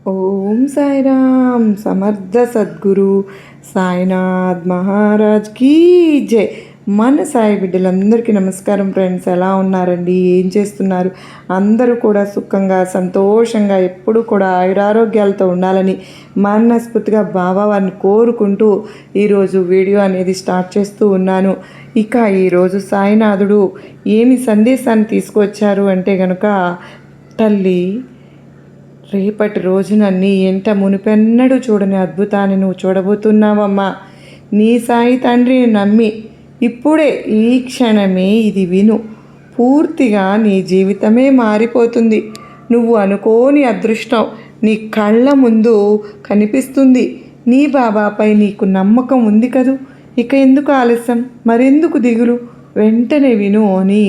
ఓం సాయిరామ్ సమర్థ సద్గురు సాయినాథ్ మహారాజ్ కీ జై. మన సాయి బిడ్డలందరికీ నమస్కారం ఫ్రెండ్స్. ఎలా ఉన్నారండి? ఏం చేస్తున్నారు? అందరూ కూడా సుఖంగా సంతోషంగా ఎప్పుడూ కూడా ఆయురారోగ్యాలతో ఉండాలని మనస్ఫూర్తిగా బాబావారిని కోరుకుంటూ ఈరోజు వీడియో అనేది స్టార్ట్ చేస్తూ ఉన్నాను. ఇక ఈరోజు సాయినాథుడు ఏమి సందేశాన్ని తీసుకొచ్చారు అంటే కనుక, తల్లి రేపటి రోజున నీ ఎంట మునిపెన్నడూ చూడని అద్భుతాన్ని నువ్వు చూడబోతున్నావమ్మా. నీ సాయి తండ్రిని నమ్మి ఇప్పుడే ఈ క్షణమే ఇది విను. పూర్తిగా నీ జీవితమే మారిపోతుంది. నువ్వు అనుకోని అదృష్టం నీ కళ్ళ ముందు కనిపిస్తుంది. నీ బాబాపై నీకు నమ్మకం ఉంది కదూ. ఇక ఎందుకు ఆలస్యం, మరెందుకు దిగులు? వెంటనే విను అని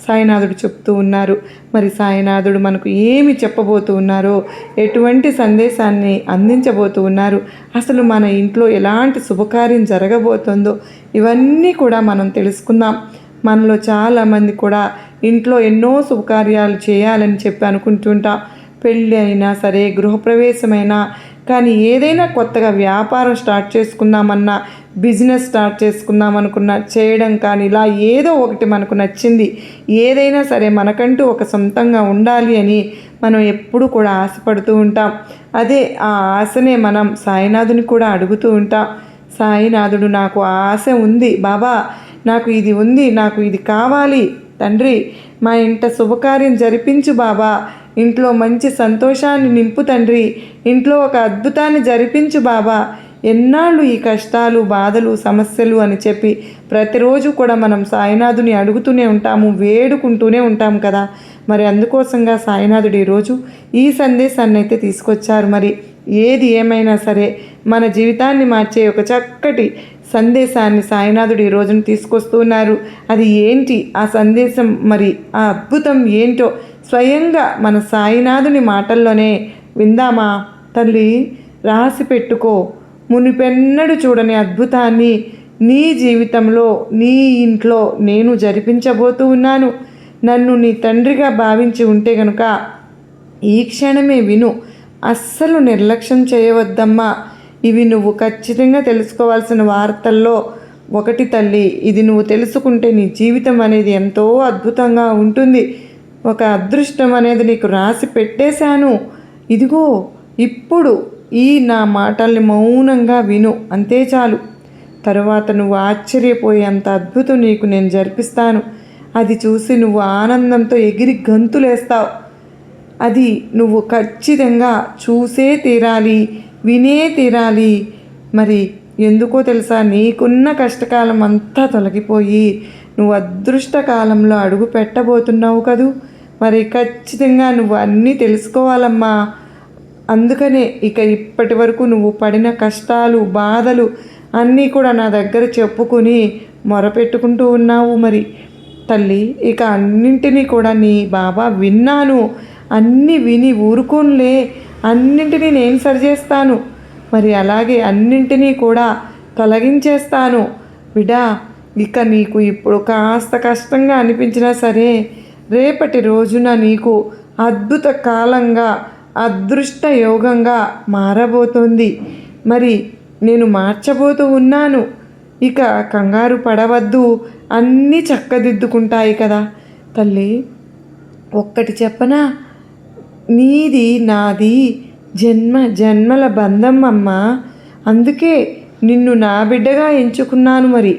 సాయినాథుడు చెప్తూ ఉన్నారు. మరి సాయినాథుడు మనకు ఏమి చెప్పబోతూ ఉన్నారో, ఎటువంటి సందేశాన్ని అందించబోతూ ఉన్నారు, అసలు మన ఇంట్లో ఎలాంటి శుభకార్యం జరగబోతుందో ఇవన్నీ కూడా మనం తెలుసుకుందాం. మనలో చాలామంది కూడా ఇంట్లో ఎన్నో శుభకార్యాలు చేయాలని చెప్పి అనుకుంటుంటాం. పెళ్ళి అయినా సరే, గృహప్రవేశమైనా, కానీ ఏదైనా కొత్తగా వ్యాపారం స్టార్ట్ చేసుకుందామన్నా, బిజినెస్ స్టార్ట్ చేసుకుందాం అనుకున్నా, చేయడం కానీ ఇలా ఏదో ఒకటి మనకు నచ్చింది ఏదైనా సరే మనకంటూ ఒక సొంతంగా ఉండాలి అని మనం ఎప్పుడు కూడా ఆశపడుతూ ఉంటాం. అదే ఆ ఆశనే మనం సాయినాథుని కూడా అడుగుతూ ఉంటాం. సాయినాథుడు, నాకు ఆశ ఉంది బాబా, నాకు ఇది ఉంది, నాకు ఇది కావాలి తండ్రి, మా ఇంట శుభకార్యం జరిపించు బాబా, ఇంట్లో మంచి సంతోషాన్ని నింపు తండ్రి, ఇంట్లో ఒక అద్భుతాన్ని జరిపించు బాబా. ఎన్నాళ్ళు ఈ కష్టాలు, బాధలు, సమస్యలు అని చెప్పి ప్రతిరోజు కూడా మనం సాయినాథుని అడుగుతూనే ఉంటాము, వేడుకుంటూనే ఉంటాం కదా. మరి అందుకోసంగా సాయినాథుడు ఈరోజు ఈ సందేశాన్ని అయితే తీసుకొచ్చారు. మరి ఏది ఏమైనా సరే మన జీవితాన్ని మార్చే ఒక చక్కటి సందేశాన్ని సాయినాథుడు ఈ రోజున తీసుకొస్తున్నారు. అది ఏంటి ఆ సందేశం, మరి ఆ అద్భుతం ఏంటో స్వయంగా మన సాయినాథుని మాటల్లోనే విందామా? తల్లి, రాసి పెట్టుకో, మునిపెన్నడు చూడని అద్భుతాన్ని నీ జీవితంలో, నీ ఇంట్లో నేను జరిపించబోతూ ఉన్నాను. నన్ను నీ తండ్రిగా భావించి ఉంటే గనుక ఈ క్షణమే విను. అస్సలు నిర్లక్ష్యం చేయవద్దమ్మా. ఇవి నువ్వు ఖచ్చితంగా తెలుసుకోవాల్సిన వార్తల్లో ఒకటి తల్లి. ఇది నువ్వు తెలుసుకుంటే నీ జీవితం అనేది ఎంతో అద్భుతంగా ఉంటుంది. ఒక అదృష్టం అనేది నీకు రాసి పెట్టేశాను. ఇదిగో ఇప్పుడు ఈ నా మాటల్ని మౌనంగా విను, అంతే చాలు. తరువాత నువ్వు ఆశ్చర్యపోయేంత అద్భుతం నీకు నేను జరిపిస్తాను. అది చూసి నువ్వు ఆనందంతో ఎగిరి గంతులేస్తావు. అది నువ్వు ఖచ్చితంగా చూసే తీరాలి, వినే తీరాలి. మరి ఎందుకో తెలుసా? నీకున్న కష్టకాలం అంతా తొలగిపోయి నువ్వు అదృష్టకాలంలో అడుగు పెట్టబోతున్నావు కదూ. మరి ఖచ్చితంగా నువ్వు అన్నీ తెలుసుకోవాలమ్మా. అందుకనే ఇక ఇప్పటి వరకు నువ్వు పడిన కష్టాలు, బాధలు అన్నీ కూడా నా దగ్గర చెప్పుకొని మొరపెట్టుకుంటూ ఉన్నావు. మరి తల్లి, ఇక అన్నింటినీ కూడా నీ బాబా విన్నాను. అన్నీ విని ఊరుకోనులే, అన్నింటినీ నేను సరిచేస్తాను. మరి అలాగే అన్నింటినీ కూడా తొలగించేస్తాను బిడా. ఇక నీకు ఇప్పుడు కాస్త కష్టంగా అనిపించినా సరే, రేపటి రోజున నీకు అద్భుత కాలంగా, అదృష్ట యోగంగా మారబోతోంది. మరి నేను మార్చబోతూ ఉన్నాను. ఇక కంగారు పడవద్దు, అన్నీ చక్కదిద్దుకుంటాయి కదా తల్లి. ఒక్కటి చెప్పనా? నీది నాది జన్మల బంధం అమ్మా. అందుకే నిన్ను నా బిడ్డగా ఎంచుకున్నాను. మరి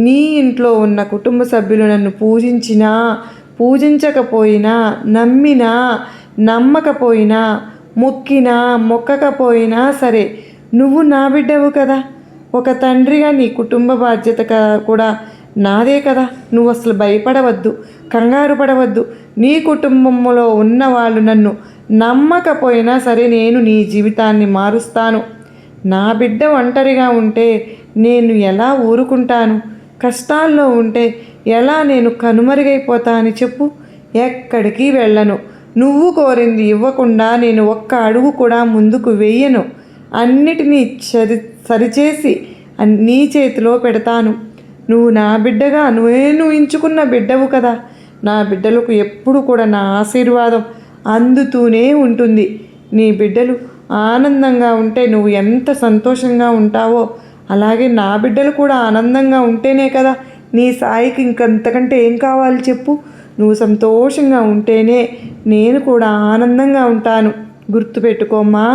నీ ఇంట్లో ఉన్న కుటుంబ సభ్యులు నన్ను పూజించినా, పూజించకపోయినా, నమ్మినా, నమ్మకపోయినా, మొక్కినా, మొక్కకపోయినా సరే, నువ్వు నా బిడ్డవు కదా. ఒక తండ్రిగా నీ కుటుంబ బాధ్యత కూడా నాదే కదా. నువ్వు అసలు భయపడవద్దు, కంగారు పడవద్దు. నీ కుటుంబంలో ఉన్న వాళ్ళు నన్ను నమ్మకపోయినా సరే, నేను నీ జీవితాన్ని మారుస్తాను. నా బిడ్డ ఒంటరిగా ఉంటే నేను ఎలా ఊరుకుంటాను? కష్టాల్లో ఉంటే ఎలా నేను కనుమరుగైపోతా అని చెప్పు? ఎక్కడికి వెళ్ళను. నువ్వు కోరింది ఇవ్వకుండా నేను ఒక్క అడుగు కూడా ముందుకు వెయ్యను. అన్నిటినీ సరిచేసి నీ చేతిలో పెడతాను. నువ్వు నా బిడ్డగా నేను ఎంచుకున్న బిడ్డవు కదా. నా బిడ్డలకు ఎప్పుడు కూడా నా ఆశీర్వాదం అందుతూనే ఉంటుంది. నీ బిడ్డలు ఆనందంగా ఉంటే నువ్వు ఎంత సంతోషంగా ఉంటావో అలాగే నా బిడ్డలు కూడా ఆనందంగా ఉంటేనే కదా నీ సాయికి ఇంకంతకంటే ఏం కావాలి చెప్పు. నువ్వు సంతోషంగా ఉంటేనే నేను కూడా ఆనందంగా ఉంటాను. గుర్తుపెట్టుకోమ్మా,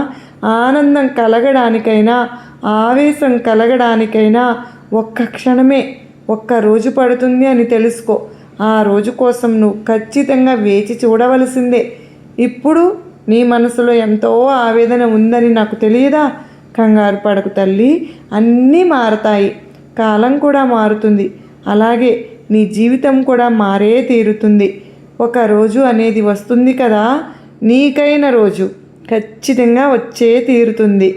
ఆనందం కలగడానికైనా ఆవేశం కలగడానికైనా ఒక్క క్షణమే, ఒక్క రోజు పడుతుంది అని తెలుసుకో. ఆ రోజు కోసం నువ్వు ఖచ్చితంగా వేచి చూడవలసిందే. ఇప్పుడు నీ మనసులో ఎంతో ఆవేదన ఉందని నాకు తెలియదా? కంగారు పడకు తల్లి, అన్నీ మారతాయి. కాలం కూడా మారుతుంది. అలాగే నీ జీవితం కూడా మారే తీరుతుంది. ఒక రోజు అనేది వస్తుంది కదా, నీకైన రోజు ఖచ్చితంగా వచ్చే తీరుతుంది.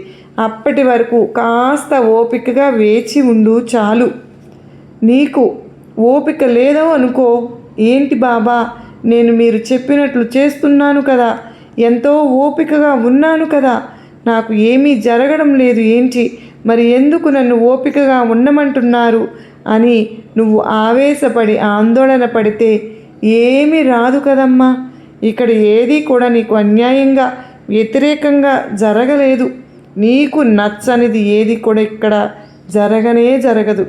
అప్పటి వరకు కాస్త ఓపికగా వేచి ఉండు చాలు. నీకు ఓపిక లేదో అనుకో, ఏంటి బాబా, నేను మీరు చెప్పినట్లు చేస్తున్నాను కదా, ఎంతో ఓపికగా ఉన్నాను కదా, నాకు ఏమీ జరగడం లేదు ఏంటి, మరి ఎందుకు నన్ను ఓపికగా ఉండమంటున్నారు అని నువ్వు ఆవేశపడి ఆందోళన పడితే ఏమీ రాదు కదమ్మా. ఇక్కడ ఏది కూడా నీకు అన్యాయంగా వ్యతిరేకంగా జరగలేదు. నీకు నచ్చనిది ఏది కూడా ఇక్కడ జరగదు.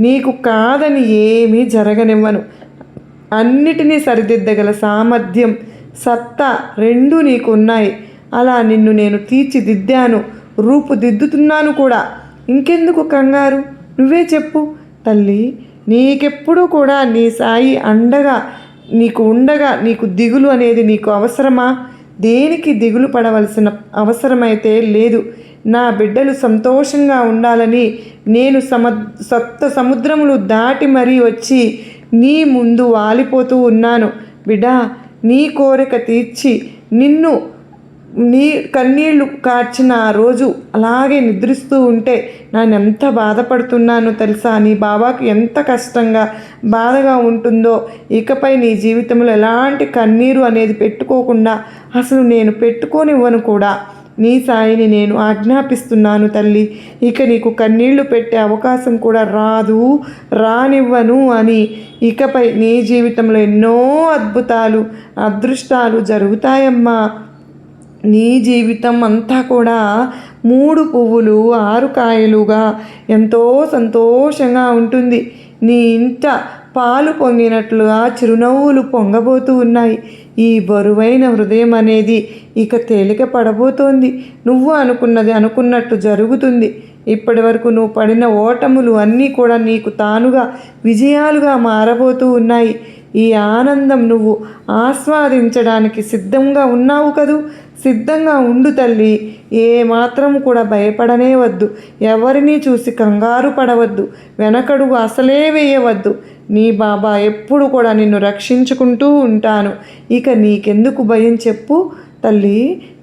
నీకు కాదని ఏమీ జరగనివ్వను. అన్నిటినీ సరిదిద్దగల సామర్థ్యం, సత్తా రెండూ నీకు ఉన్నాయి. అలా నిన్ను నేను తీర్చిదిద్దాను, రూపుదిద్దుతున్నాను కూడా. ఇంకెందుకు కంగారు, నువ్వే చెప్పు తల్లి. నీకెప్పుడూ కూడా నీ సాయి అండగా నీకు ఉండగా నీకు దిగులు అనేది నీకు అవసరమా? దేనికి దిగులు పడవలసిన అవసరమైతే లేదు. నా బిడ్డలు సంతోషంగా ఉండాలని నేను సప్త సముద్రములు దాటి మరీ వచ్చి నీ ముందు వాలిపోతూ ఉన్నాను. బిడ్డా, నీ కోరిక తీర్చి నిన్ను నీ కన్నీళ్లు కార్చిన ఆ రోజు అలాగే నిద్రిస్తూ ఉంటే నేను ఎంత బాధపడుతున్నానో తెలుసా? నీ బాబాకు ఎంత కష్టంగా బాధగా ఉంటుందో. ఇకపై నీ జీవితంలో ఎలాంటి కన్నీరు అనేది పెట్టుకోకుండా అసలు నేను పెట్టుకోనివ్వను కూడా. నీ సాయిని నేను ఆజ్ఞాపిస్తున్నాను తల్లి. ఇక నీకు కన్నీళ్లు పెట్టే అవకాశం కూడా రానివ్వను అని. ఇకపై నీ జీవితంలో ఎన్నో అద్భుతాలు, అదృష్టాలు జరుగుతాయమ్మా. నీ జీవితం అంతా కూడా 3 పువ్వులు 6 కాయలుగా ఎంతో సంతోషంగా ఉంటుంది. నీ ఇంట పాలు పొంగినట్లుగా చిరునవ్వులు పొంగబోతూ ఉన్నాయి. ఈ బరువైన హృదయం అనేది ఇక తేలిక పడబోతోంది. నువ్వు అనుకున్నది అనుకున్నట్టు జరుగుతుంది. ఇప్పటి వరకు నువ్వు పడిన ఓటములు అన్నీ కూడా నీకు తానుగా విజయాలుగా మారబోతూ ఉన్నాయి. ఈ ఆనందం నువ్వు ఆస్వాదించడానికి సిద్ధంగా ఉన్నావు కదూ. సిద్ధంగా ఉండు తల్లి. ఏ మాత్రం కూడా భయపడనే వద్దు. ఎవరినీ చూసి కంగారు పడవద్దు. వెనకడుగు అసలే వేయవద్దు. నీ బాబా ఎప్పుడు కూడా నిన్ను రక్షించుకుంటూ ఉంటాను. ఇక నీకెందుకు భయం చెప్పు తల్లి.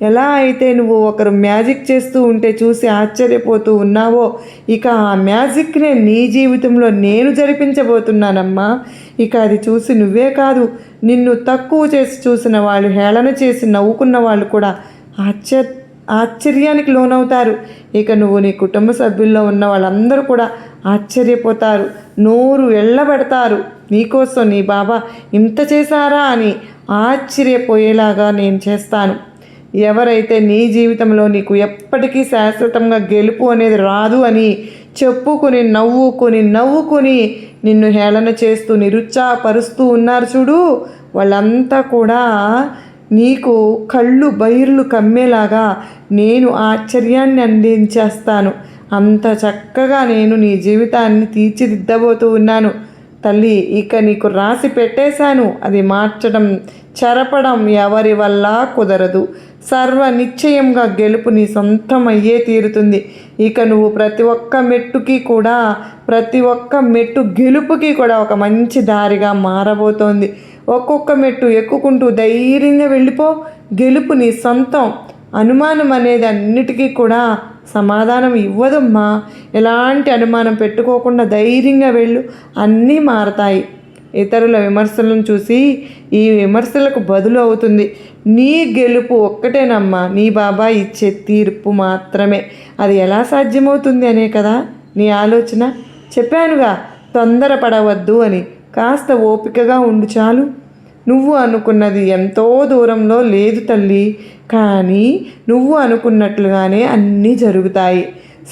ఎలా అయితే నువ్వు ఒకరు మ్యాజిక్ చేస్తూ ఉంటే చూసి ఆశ్చర్యపోతూ ఉన్నావో, ఇక ఆ మ్యాజిక్నే నీ జీవితంలో నేను జరిపించబోతున్నానమ్మా. ఇక అది చూసి నువ్వే కాదు, నిన్ను తక్కువ చేసి చూసిన వాళ్ళు, హేళన చేసి నవ్వుకున్న వాళ్ళు కూడా ఆశ్చర్యానికి లోనవుతారు. ఇక నువ్వు నీ కుటుంబ సభ్యుల్లో ఉన్న వాళ్ళందరూ కూడా ఆశ్చర్యపోతారు, నోరు వెళ్ళబెడతారు. నీకోసం నీ బాబా ఇంత చేశారా అని ఆశ్చర్యపోయేలాగా నేను చేస్తాను. ఎవరైతే నీ జీవితంలో నీకు ఎప్పటికీ శాశ్వతంగా గెలుపు అనేది రాదు అని చెప్పుకొని నవ్వుకొని నిన్ను హేళన చేస్తూ నిరుత్సాహపరుస్తూ ఉన్నారు చూడు, వాళ్ళంతా కూడా నీకు కళ్ళు బైర్లు కమ్మేలాగా నేను ఆశ్చర్యాన్ని అందించేస్తాను. అంత చక్కగా నేను నీ జీవితాన్ని తీర్చిదిద్దబోతూ ఉన్నాను తల్లి. ఇక నీకు రాసి పెట్టేశాను. అది మార్చడం, చెరపడం ఎవరి వల్ల కుదరదు. సర్వ నిశ్చయంగా గెలుపు నీ సొంతం అయ్యే తీరుతుంది. ఇక నువ్వు ప్రతి ఒక్క మెట్టు గెలుపుకి కూడా ఒక మంచి దారిగా మారబోతోంది. ఒక్కొక్క మెట్టు ఎక్కుకుంటూ ధైర్యంగా వెళ్ళిపో. గెలుపు నీ సొంతం. అనుమానం అనేది అన్నిటికీ కూడా సమాధానం ఇవ్వదమ్మా. ఎలాంటి అనుమానం పెట్టుకోకుండా ధైర్యంగా వెళ్ళు, అన్నీ మారతాయి. ఇతరుల విమర్శలను చూసి ఈ విమర్శలకు బదులు అవుతుంది నీ గెలుపు ఒక్కటేనమ్మా. నీ బాబా ఇచ్చే తీర్పు మాత్రమే. అది ఎలా సాధ్యమవుతుంది అనే కదా నీ ఆలోచన. చెప్పానుగా, తొందరపడవద్దు అని. కాస్త ఓపికగా ఉండు చాలు. నువ్వు అనుకున్నది ఎంతో దూరంలో లేదు తల్లి. కానీ నువ్వు అనుకున్నట్లుగానే అన్నీ జరుగుతాయి.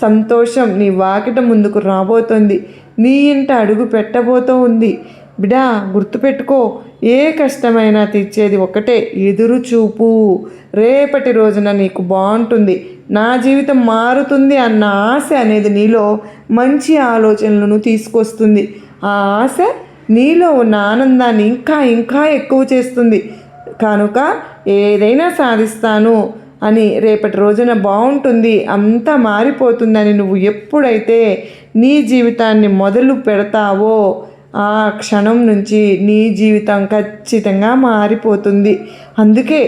సంతోషం నీ వాకిట ముందుకు రాబోతోంది. నీ ఇంట అడుగు పెట్టబోతూ ఉంది. బిడా గుర్తుపెట్టుకో, ఏ కష్టమైనా తీర్చేది ఒకటే, ఎదురు చూపు. రేపటి రోజున నీకు బాగుంటుంది, నా జీవితం మారుతుంది అన్న ఆశ అనేది నీలో మంచి ఆలోచనలను తీసుకొస్తుంది. ఆ ఆశ నీలో ఉన్న ఆనందాన్ని ఇంకా ఇంకా ఎక్కువ చేస్తుంది. కనుక ఏదైనా సాధిస్తాను అని, రేపటి రోజున బాగుంటుంది, అంతా మారిపోతుందని నువ్వు ఎప్పుడైతే నీ జీవితాన్ని మొదలు పెడతావో ఆ క్షణం నుంచి నీ జీవితం ఖచ్చితంగా మారిపోతుంది. అందుకే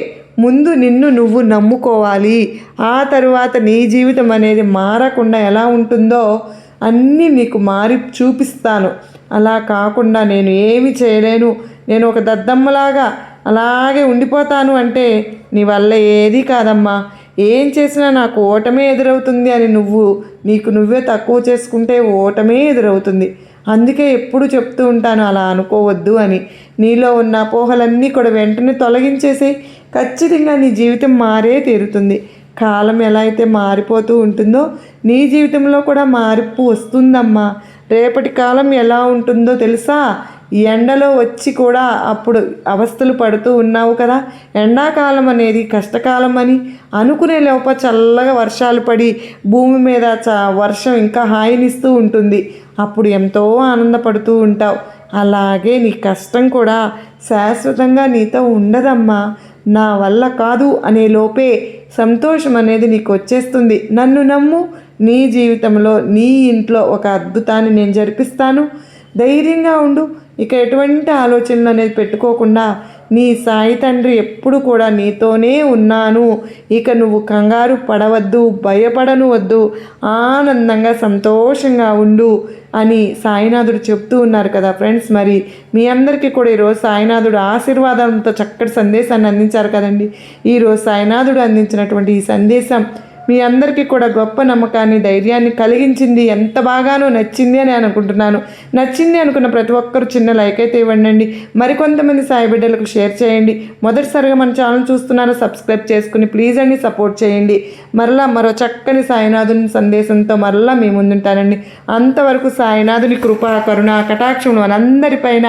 ముందు నిన్ను నువ్వు నమ్ముకోవాలి. ఆ తరువాత నీ జీవితం అనేది మారకుండా ఎలా ఉంటుందో అన్నీ నీకు మారి చూపిస్తాను. అలా కాకుండా నేను ఏమి చేయలేను, నేను ఒక దద్దమ్మలాగా అలాగే ఉండిపోతాను అంటే నీ వల్ల ఏదీ కాదమ్మా. ఏం చేసినా నాకు ఓటమే ఎదురవుతుంది అని నీకు నువ్వే తక్కువ చేసుకుంటే ఓటమే ఎదురవుతుంది. అందుకే ఎప్పుడు చెప్తూ ఉంటాను, అలా అనుకోవద్దు అని. నీలో ఉన్న అపోహలన్నీ కూడా వెంటనే తొలగించేసి ఖచ్చితంగా నీ జీవితం మారే తీరుతుంది. కాలం ఎలా అయితే మారిపోతూ ఉంటుందో నీ జీవితంలో కూడా మార్పు వస్తుందమ్మా. రేపటి కాలం ఎలా ఉంటుందో తెలుసా? ఎండలో వచ్చి కూడా అప్పుడు అవస్థలు పడుతూ ఉన్నావు కదా. ఎండాకాలం అనేది కష్టకాలం అని అనుకునే లోప చల్లగా వర్షాలు పడి భూమి మీద వర్షం ఇంకా హాయినిస్తూ ఉంటుంది. అప్పుడు ఎంతో ఆనందపడుతూ ఉంటావు. అలాగే నీ కష్టం కూడా శాశ్వతంగా నీతో ఉండదమ్మా. నా వల్ల కాదు అనే లోపే సంతోషం అనేది నీకు వచ్చేస్తుంది. నన్ను నమ్ము, నీ జీవితంలో నీ ఇంట్లో ఒక అద్భుతాన్ని నేను జరిపిస్తాను. ధైర్యంగా ఉండు. ఇక ఎటువంటి ఆలోచనలు అనేది పెట్టుకోకుండా నీ సాయి తండ్రి ఎప్పుడు కూడా నీతోనే ఉన్నాను, ఇక నువ్వు కంగారు పడవద్దు, భయపడను వద్దు, ఆనందంగా సంతోషంగా ఉండు అని సాయినాథుడు చెప్తూ ఉన్నారు కదా ఫ్రెండ్స్. మరి మీ అందరికీ కూడా ఈరోజు సాయినాథుడు ఆశీర్వాదంతో చక్కటి సందేశాన్ని అందించారు కదండి. ఈరోజు సాయినాథుడు అందించినటువంటి ఈ సందేశం మీ అందరికీ కూడా గొప్ప నమ్మకాన్ని, ధైర్యాన్ని కలిగించింది, ఎంత బాగానో నచ్చింది అని అనుకుంటున్నాను. నచ్చింది అనుకున్న ప్రతి ఒక్కరు చిన్న లైక్ అయితే ఇవ్వండి. మరికొంతమంది సాయి బిడ్డలకు షేర్ చేయండి. మొదటిసారిగా మన ఛానల్ చూస్తున్నారో సబ్స్క్రైబ్ చేసుకుని ప్లీజ్ అండి సపోర్ట్ చేయండి. మరో చక్కని సాయినాథుని సందేశంతో మరలా మీ ముందుంటానండి. అంతవరకు సాయినాథుని కృపా, కరుణ, కటాక్షములు మనందరిపైన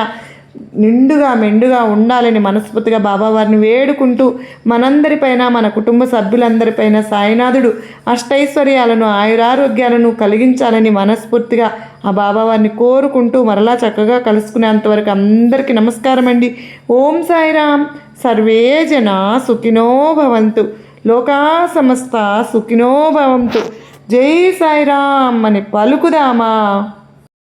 నిండుగా మెండుగా ఉండాలని మనస్ఫూర్తిగా బాబావారిని వేడుకుంటూ, మనందరిపైన, మన కుటుంబ సభ్యులందరిపైన సాయినాథుడు అష్టైశ్వర్యాలను, ఆయురారోగ్యాలను కలిగించాలని మనస్ఫూర్తిగా ఆ బాబావారిని కోరుకుంటూ మరలా చక్కగా కలుసుకునేంతవరకు అందరికీ నమస్కారం అండి. ఓం సాయిరామ్. సర్వే జనా సుఖినో భవంతు, లోకా సమస్త సుఖినో భవంతు. జై సాయిరామ్ అని పలుకుదామా.